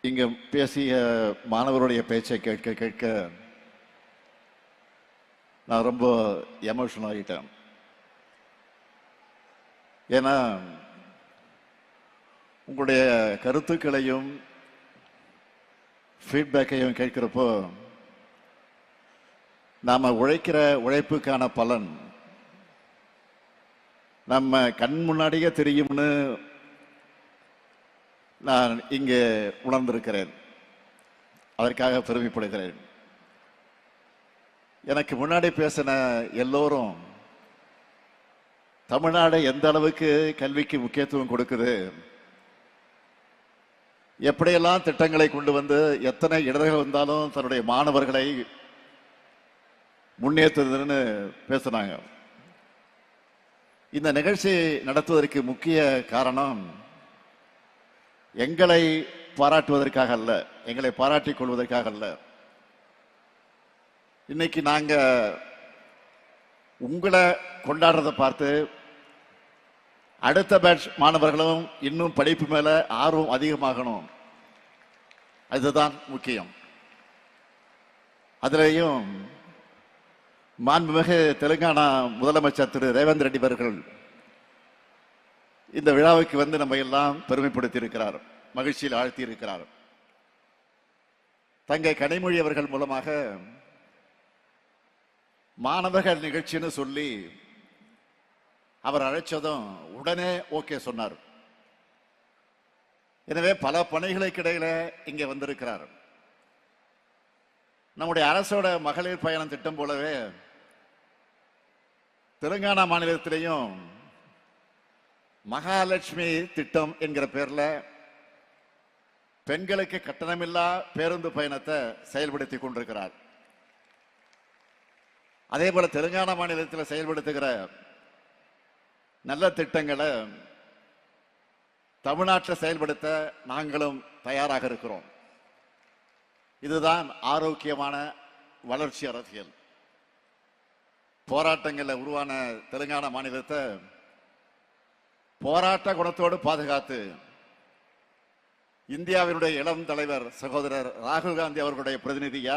இங்க பேசிய மாணவருடைய பேச்சை கேட்க கேட்க நான் ரொம்ப எமோஷனல் ஆகிட்டேன். ஏன்னா உங்களுடைய கருத்துக்களையும் ஃபீட்பேக்கையும் கேட்கிறப்போ நாம உழைக்கிற உழைப்புக்கான பலன் நம்ம கண் முன்னாடியே தெரியும்னு நான் இங்கே உணர்ந்திருக்கிறேன். அதற்காக பெருமைப்படுகிறேன். எனக்கு முன்னாடி பேசின எல்லோரும் தமிழ்நாடு எந்த அளவுக்கு கல்விக்கு முக்கியத்துவம் கொடுக்குது, எப்படியெல்லாம் திட்டங்களை கொண்டு வந்து எத்தனை இடர்கள் வந்தாலும் தன்னுடைய மாணவர்களை முன்னேற்றுதுன்னு பேசினாங்க. இந்த நிகழ்ச்சி நடத்துவதற்கு முக்கிய காரணம் எங்களை பாராட்டுவதற்காக அல்ல, எங்களை பாராட்டிக் கொள்வதற்காக அல்ல. இன்னைக்கு நாங்க உங்களை கொண்டாடுறதை பார்த்து அடுத்த பேட்ச் மாணவர்களும் இன்னும் படிப்பு மேல ஆர்வம் அதிகமாகணும். அதுதான் முக்கியம். அதிலேயும் மாண்புமிகு தெலுங்கானா முதலமைச்சர் திரு ரேவந்த் ரெட்டி அவர்கள் இந்த விழாவுக்கு வந்து நம்ம எல்லாம் பெருமைப்படுத்தி இருக்கிறார், மகிழ்ச்சியில் ஆழ்த்தி இருக்கிறார். தங்கை கனிமொழி அவர்கள் மூலமாக மாணவர்கள் நிகழ்ச்சின்னு சொல்லி அவர் அழைச்சதும் உடனே ஓகே சொன்னார். எனவே பல பணிகளுக்கு இடையில இங்க வந்திருக்கிறார். நம்முடைய அரசோட மகளிர் பயணம் திட்டம் போலவே தெலுங்கானா மாநிலத்திலையும் மகாலட்சுமி திட்டம் என்கிற பேர்ல பெண்களுக்கு கட்டணமில்லா பேருந்து பயணத்தை செயல்படுத்தி கொண்டிருக்கிறார். அதே போல தெலுங்கானா மாநிலத்தில் செயல்படுத்துகிற நல்ல திட்டங்களை தமிழ்நாட்டில் செயல்படுத்த நாங்களும் தயாராக இருக்கிறோம். இதுதான் ஆரோக்கியமான வளர்ச்சி அரசியல். போராட்டங்களில் உருவான தெலுங்கானா மாநிலத்தை போராட்ட குணத்தோடு பாதுகாத்து இந்தியாவினுடைய இளம் தலைவர் சகோதரர் ராகுல் காந்தி அவர்களுடைய பிரதிநிதியா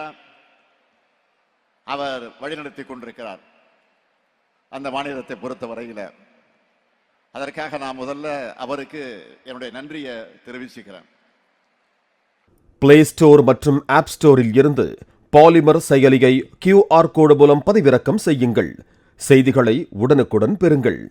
அவர் வழிநடத்தி கொண்டிருக்கிறார் அந்த மாநிலத்தை பொறுத்த வரையில். அதற்காக நான் முதல்ல அவருக்கு என்னுடைய நன்றியை தெரிவிச்சுக்கிறேன். பிளே ஸ்டோர் மற்றும் ஆப் ஸ்டோரில் இருந்து பாலிமர் செயலியை QR கோடு மூலம் பதிவிறக்கம் செய்யுங்கள். செய்திகளை உடனுக்குடன் பெறுங்கள்.